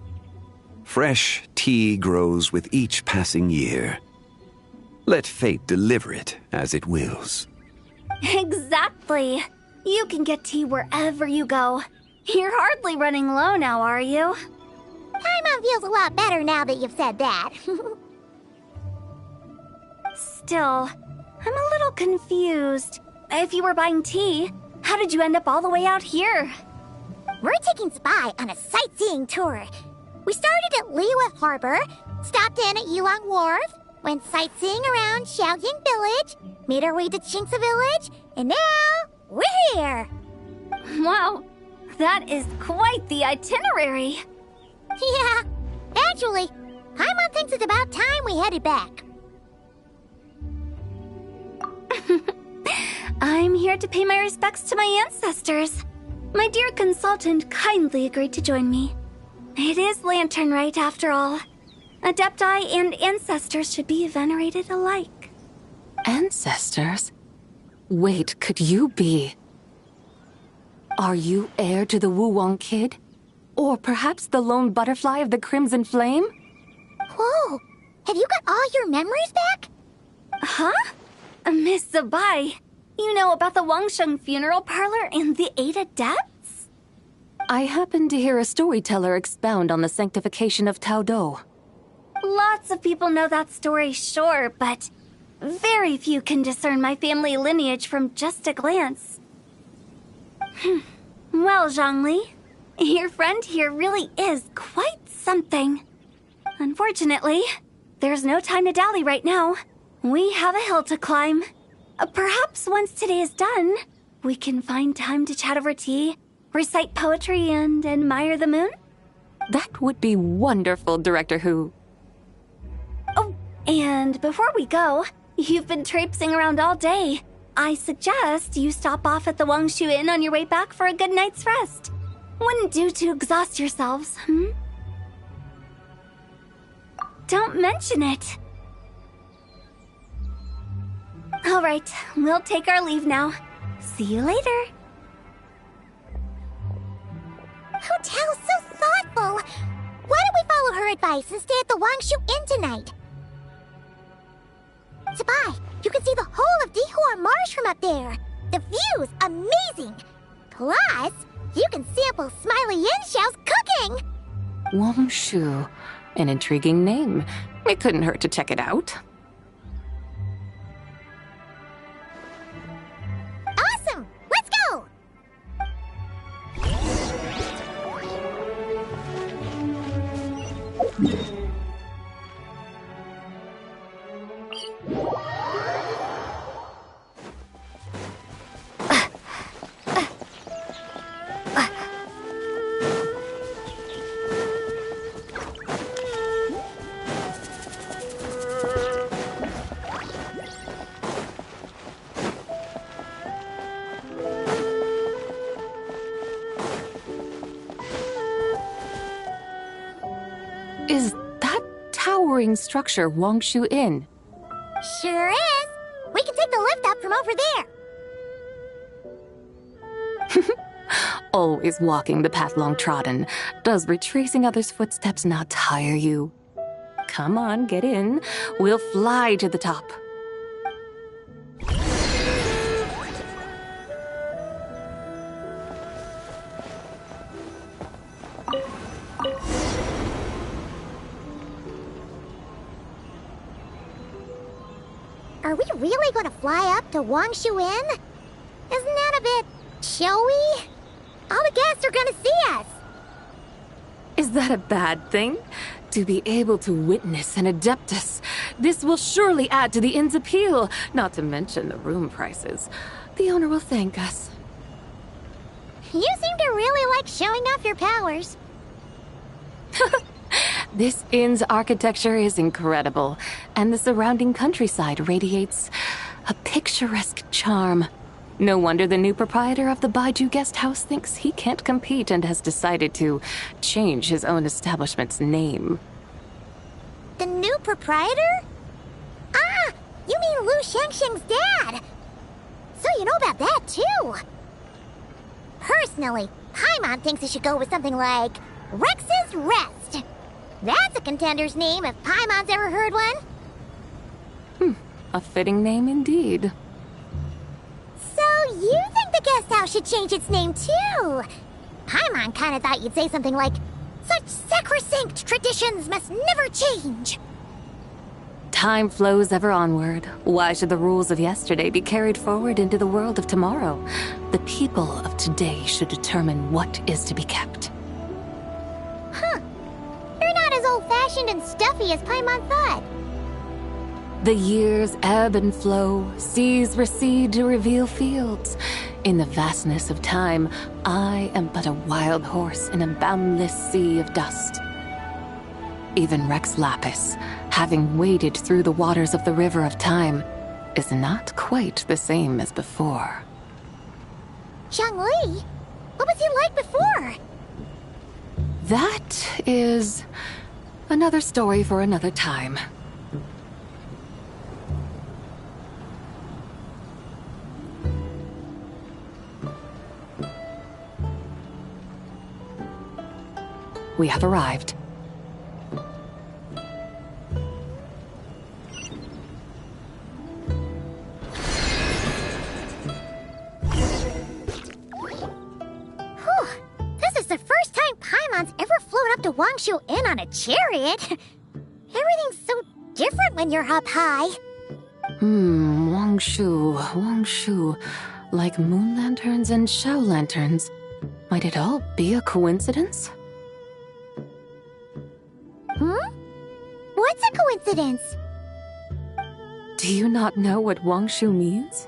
Fresh tea grows with each passing year. Let fate deliver it as it wills. Exactly. You can get tea wherever you go. You're hardly running low now, are you? Paimon feels a lot better now that you've said that. Still, I'm a little confused. If you were buying tea, how did you end up all the way out here? We're taking Zabai on a sightseeing tour. We started at Liyue Harbor, stopped in at Yilong Wharf, went sightseeing around Xiaoying Village, made our way to Qingce Village, and now we're here. Wow, that is quite the itinerary. Yeah, actually, Paimon thinks it's about time we headed back. I'm here to pay my respects to my ancestors. My dear consultant kindly agreed to join me. It is Lantern Rite, after all. Adepti and ancestors should be venerated alike. Ancestors? Wait, could you be... Are you heir to the Wuwang kid? Or perhaps the lone butterfly of the Crimson Flame? Whoa, have you got all your memories back? Huh? Miss Zabai, you know about the Wangsheng funeral parlor and the 8 adepts? I happened to hear a storyteller expound on the sanctification of Taodo. Lots of people know that story, sure, but very few can discern my family lineage from just a glance. Well, Zhongli, your friend here really is quite something. Unfortunately, there's no time to dally right now. We have a hill to climb. Perhaps once today is done, we can find time to chat over tea, recite poetry, and admire the moon? That would be wonderful, Director Who. Oh, and before we go, you've been traipsing around all day. I suggest you stop off at the Wangshu Inn on your way back for a good night's rest. Wouldn't do to exhaust yourselves, Don't mention it. All right, we'll take our leave now. See you later. Hotel's so thoughtful. Why don't we follow her advice and stay at the Wangshu Inn tonight? Zabai, you can see the whole of Dihua Marsh from up there. The view's amazing. Plus, you can sample Smiley Yinshao's cooking. Wangshu. An intriguing name. It couldn't hurt to check it out. Awesome! Let's go! Is that towering structure Wangshu Inn? Sure is. We can take the lift up from over there. Always walking the path long trodden. Does retracing others' footsteps not tire you? Come on, get in. We'll fly to the top. Are we really going to fly up to Wangshu Inn? Isn't that a bit showy? All the guests are going to see us. Is that a bad thing? To be able to witness an Adeptus. This will surely add to the inn's appeal, not to mention the room prices. The owner will thank us. You seem to really like showing off your powers. This inn's architecture is incredible, and the surrounding countryside radiates a picturesque charm. No wonder the new proprietor of the Baiju guest house thinks he can't compete and has decided to change his own establishment's name. The new proprietor? Ah, you mean Lu Shengsheng's dad. So you know about that, too. Personally, Paimon thinks it should go with something like Rex's Rest. That's a contender's name if Paimon's ever heard one. A fitting name indeed. So you think the guest house should change its name, too? Paimon kinda thought you'd say something like, "Such sacrosanct traditions must never change." Time flows ever onward. Why should the rules of yesterday be carried forward into the world of tomorrow? The people of today should determine what is to be kept. Huh. You're not as old-fashioned and stuffy as Paimon thought. The years ebb and flow, seas recede to reveal fields. In the vastness of time, I am but a wild horse in a boundless sea of dust. Even Rex Lapis, having waded through the waters of the river of time, is not quite the same as before. Zhongli? What was he like before? That is another story for another time. We have arrived. This is the first time Paimon's ever flown up to Wangshu Inn on a chariot. Everything's so different when you're up high. Wangshu. Like moon lanterns and shell lanterns. Might it all be a coincidence? What's a coincidence? Do you not know what Wangshu means?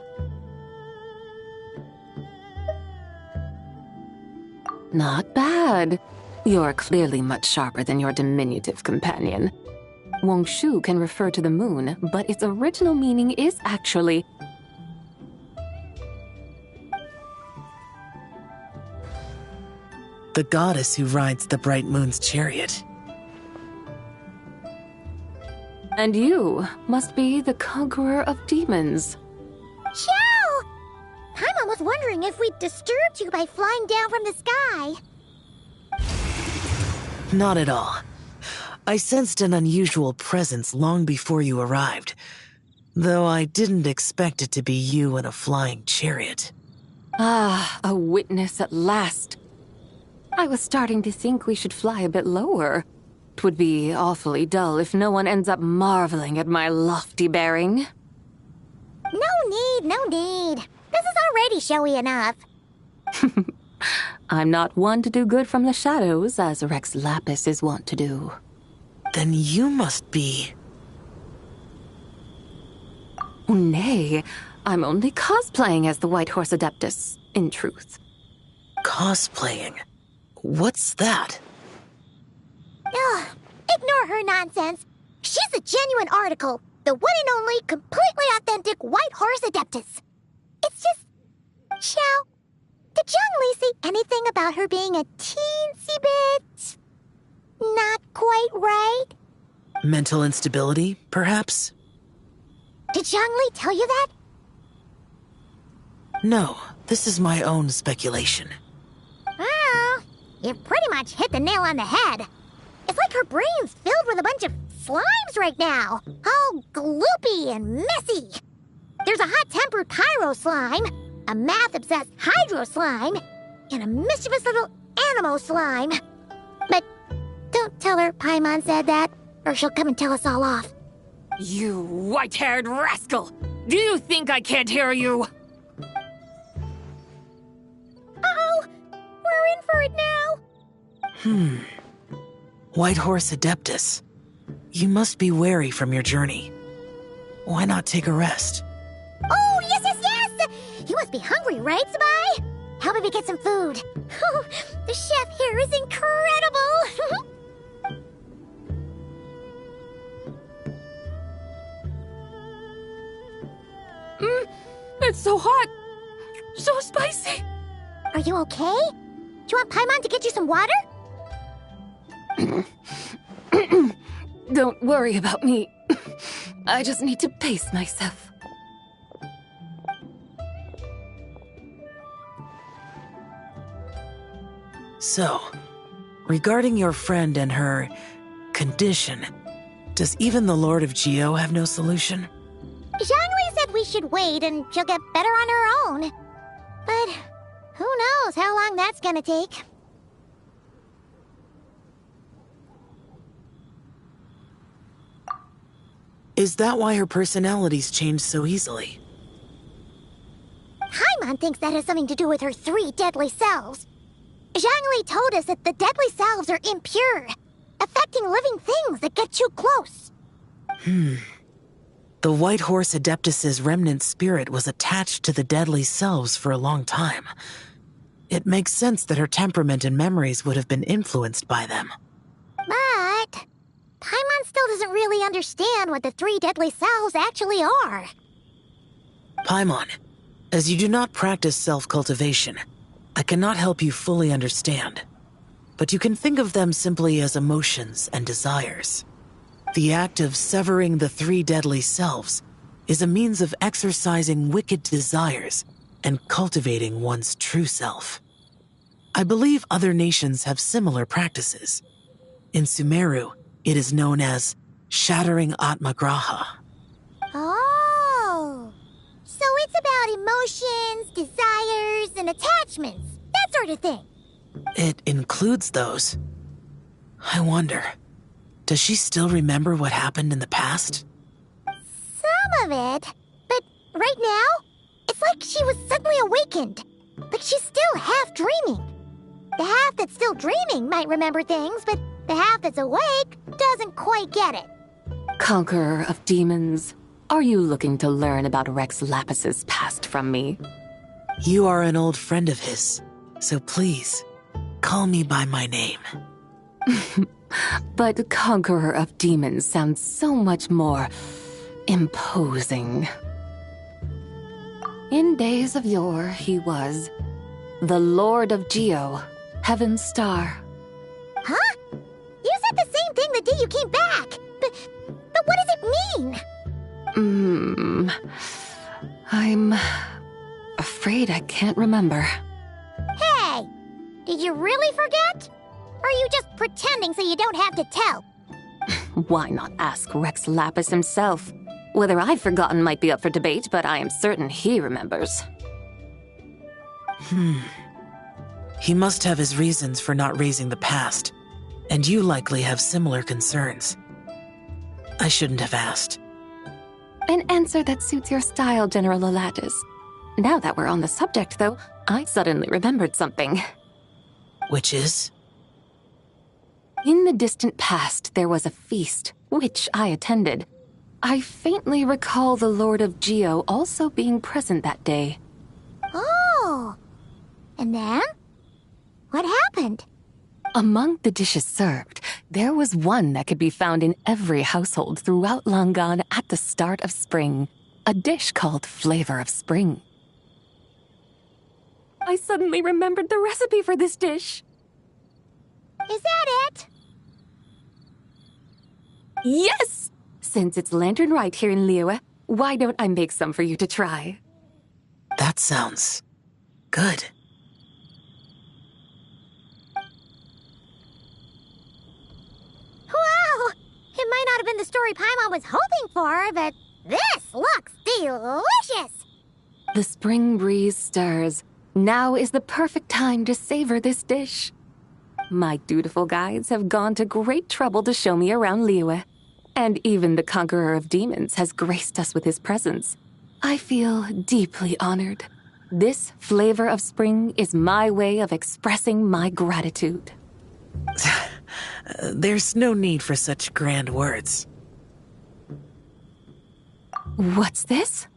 Not bad. You're clearly much sharper than your diminutive companion. Wangshu can refer to the moon, but its original meaning is actually... the goddess who rides the bright moon's chariot. And you must be the conqueror of demons. Chow! Paimon was wondering if we'd disturbed you by flying down from the sky. Not at all. I sensed an unusual presence long before you arrived, though I didn't expect it to be you in a flying chariot. Ah, a witness at last. I was starting to think we should fly a bit lower. 'Twould be awfully dull if no one ends up marveling at my lofty bearing. No need. This is already showy enough. I'm not one to do good from the shadows, as Rex Lapis is wont to do. Then you must be... Nay, I'm only cosplaying as the White Horse Adeptus, in truth. Cosplaying? What's that? Ugh, ignore her nonsense. She's a genuine article. The one and only, completely authentic White Horse Adeptus. It's just... Xiao, did Zhang say anything about her being a teensy bit... not quite right? Mental instability, perhaps? Did Zhang Li tell you that? No, this is my own speculation. Well, you pretty much hit the nail on the head. It's like her brain's filled with a bunch of slimes right now. All gloopy and messy. There's a hot-tempered pyro slime, a math-obsessed hydro slime, and a mischievous little animo slime. But don't tell her Paimon said that, or she'll come and tell us all off. You white-haired rascal! Do you think I can't hear you? Uh-oh! We're in for it now! White Horse Adeptus. You must be wary from your journey. Why not take a rest? Oh, yes, yes, yes! You must be hungry, right, Sabai? How about we get some food? The chef here is incredible! It's so hot! So spicy! Are you okay? Do you want Paimon to get you some water? Don't worry about me. I just need to pace myself. So, regarding your friend and her condition, does even the Lord of Geo have no solution? Zhangli said we should wait and she'll get better on her own. But who knows how long that's gonna take. Is that why her personalities change so easily? Paimon thinks that has something to do with her 3 deadly selves. Zhangli told us that the deadly selves are impure, affecting living things that get too close. The White Horse Adeptus's remnant spirit was attached to the deadly selves for a long time. It makes sense that her temperament and memories would have been influenced by them. But Paimon still doesn't really understand what the 3 deadly selves actually are. Paimon, as you do not practice self-cultivation, I cannot help you fully understand. But you can think of them simply as emotions and desires. The act of severing the 3 deadly selves is a means of exercising wicked desires and cultivating one's true self. I believe other nations have similar practices. In Sumeru, it is known as shattering Atmagraha. Oh, so it's about emotions, desires, and attachments, that sort of thing. It includes those. I wonder, does she still remember what happened in the past? Some of it, but right now, it's like she was suddenly awakened. Like she's still half dreaming. The half that's still dreaming might remember things, but the half that's awake doesn't quite get it. Conqueror of demons, are you looking to learn about Rex Lapis's past from me? You are an old friend of his, so please, call me by my name. But Conqueror of Demons sounds so much more imposing. In days of yore, he was the Lord of Geo, Heaven's Star. Huh? You said the same thing the day you came back. But what does it mean? I'm afraid I can't remember. Hey, did you really forget? Or are you just pretending so you don't have to tell? Why not ask Rex Lapis himself? Whether I've forgotten might be up for debate, but I am certain he remembers. He must have his reasons for not raising the past, and you likely have similar concerns. I shouldn't have asked. An answer that suits your style, General Elatis. Now that we're on the subject, though, I suddenly remembered something. Which is? In the distant past, there was a feast, which I attended. I faintly recall the Lord of Geo also being present that day. Oh. And then? What happened? Among the dishes served, there was one that could be found in every household throughout Longon at the start of spring. A dish called Flavor of Spring. I suddenly remembered the recipe for this dish. Is that it? Yes! Since it's Lantern Right here in Liyue, why don't I make some for you to try? That sounds good. Wow! It might not have been the story Paimon was hoping for, but this looks delicious! The spring breeze stirs. Now is the perfect time to savor this dish. My dutiful guides have gone to great trouble to show me around Liyue, and even the Conqueror of Demons has graced us with his presence. I feel deeply honored. This Flavor of Spring is my way of expressing my gratitude. There's no need for such grand words. What's this?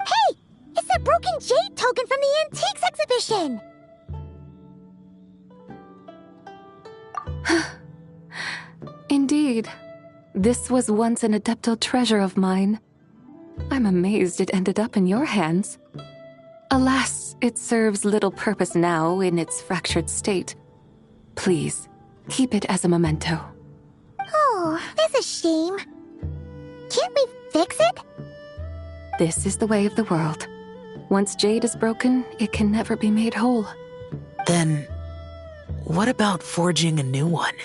Hey! It's that broken jade token from the Antiques exhibition! Indeed. This was once an Adeptal treasure of mine. I'm amazed it ended up in your hands. Alas, it serves little purpose now in its fractured state. Please, keep it as a memento. Oh, that's a shame. Can't we fix it? This is the way of the world. Once jade is broken, it can never be made whole. Then, what about forging a new one?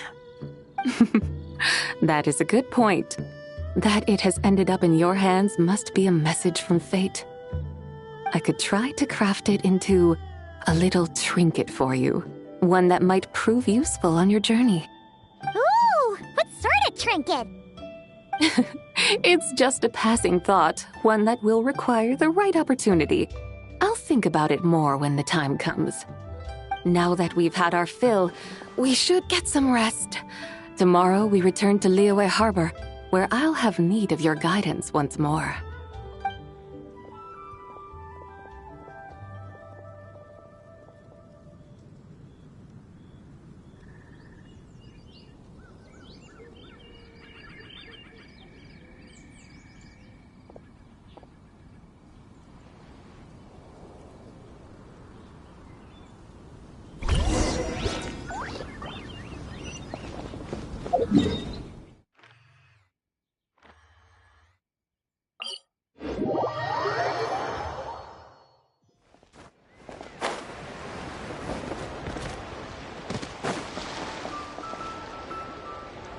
That is a good point. That it has ended up in your hands must be a message from fate. I could try to craft it into a little trinket for you. One that might prove useful on your journey. Ooh, what sort of trinket? It's just a passing thought, one that will require the right opportunity. I'll think about it more when the time comes. Now that we've had our fill, we should get some rest. Tomorrow we return to Liyue Harbor, where I'll have need of your guidance once more.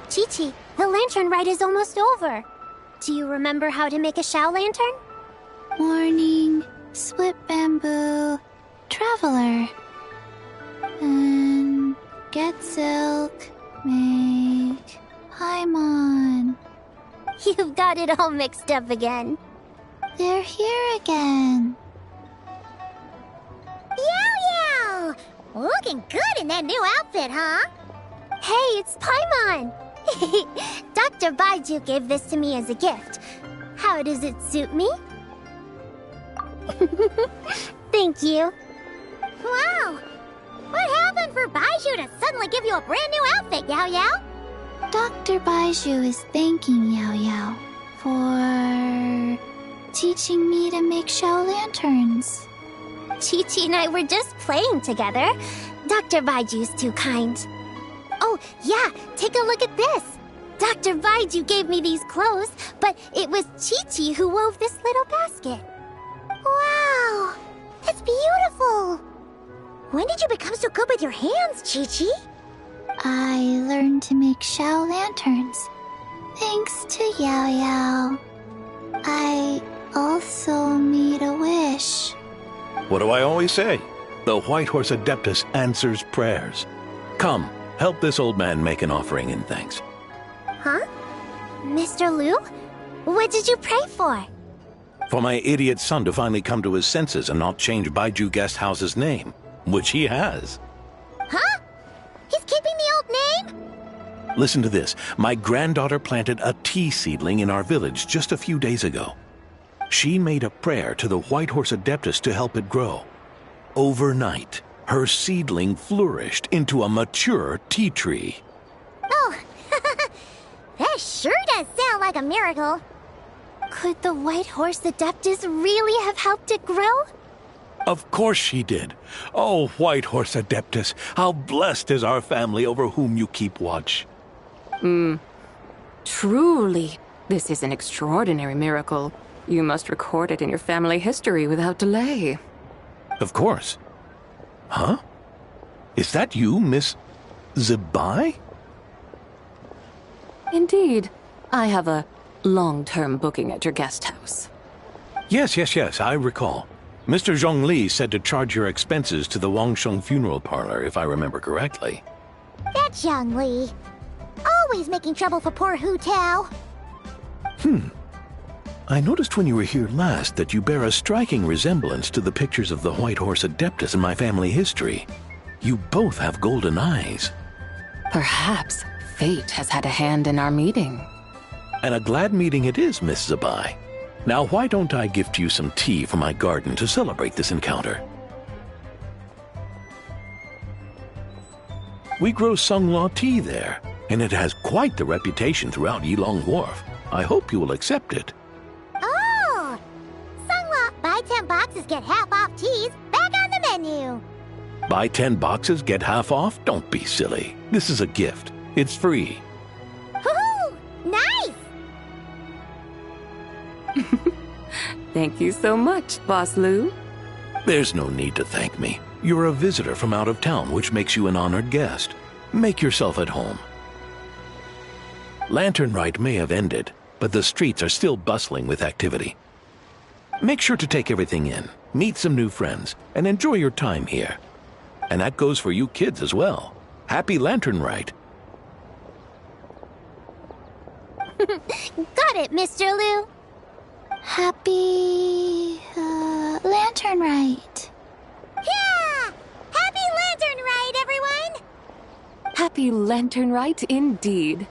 Chi-Chi, the lantern ride is almost over. Do you remember how to make a Shao lantern? Warning, split bamboo, traveler. And get silk, make Paimon. You've got it all mixed up again. They're here again. Yow Yow! Looking good in that new outfit, huh? Hey, it's Paimon! Dr. Baiju gave this to me as a gift. How does it suit me? Thank you. Wow! What happened for Baiju to suddenly give you a brand new outfit, Yao Yao? Dr. Baiju is thanking Yao Yao for teaching me to make Shao lanterns. Chi-Chi and I were just playing together. Dr. Baiju's too kind. Oh, yeah, take a look at this. Dr. Baiju gave me these clothes, but it was Chi-Chi who wove this little basket. Wow, that's beautiful. When did you become so good with your hands, Chi-Chi? I learned to make Shao lanterns, thanks to Yao Yao. I also made a wish. What do I always say? The White Horse Adeptus answers prayers. Come, help this old man make an offering in thanks. Huh? Mr. Liu? What did you pray for? For my idiot son to finally come to his senses and not change Baiju Guest House's name, which he has. Huh? He's keeping the old name? Listen to this. My granddaughter planted a tea seedling in our village just a few days ago. She made a prayer to the White Horse Adeptus to help it grow. Overnight, her seedling flourished into a mature tea tree. Oh, that sure does sound like a miracle. Could the White Horse Adeptus really have helped it grow? Of course she did. Oh, White Horse Adeptus, how blessed is our family over whom you keep watch. Truly, this is an extraordinary miracle. You must record it in your family history without delay. Of course. Huh? Is that you, Miss Zebai? Indeed. I have a long-term booking at your guest house. Yes, I recall. Mr. Zhongli said to charge your expenses to the Wangsheng funeral parlor, if I remember correctly. That's Young Li. Always making trouble for poor Hu Tao. I noticed when you were here last that you bear a striking resemblance to the pictures of the White Horse Adeptus in my family history. You both have golden eyes. Perhaps fate has had a hand in our meeting. And a glad meeting it is, Miss Zebai. Now, why don't I gift you some tea from my garden to celebrate this encounter? We grow Sunglaw tea there, and it has quite the reputation throughout Yilong Wharf. I hope you will accept it. Oh! Sunglaw, buy 10 boxes, get half off teas, back on the menu. Buy 10 boxes, get half off? Don't be silly. This is a gift. It's free. Woohoo! Nice! Thank you so much, Boss Lu. There's no need to thank me. You're a visitor from out of town, which makes you an honored guest. Make yourself at home. Lantern Rite may have ended, but the streets are still bustling with activity. Make sure to take everything in, meet some new friends, and enjoy your time here. And that goes for you kids as well. Happy Lantern Rite. Got it, Mr. Lu. Happy... Lantern Rite. Yeah! Happy Lantern Rite, everyone! Happy Lantern Rite indeed.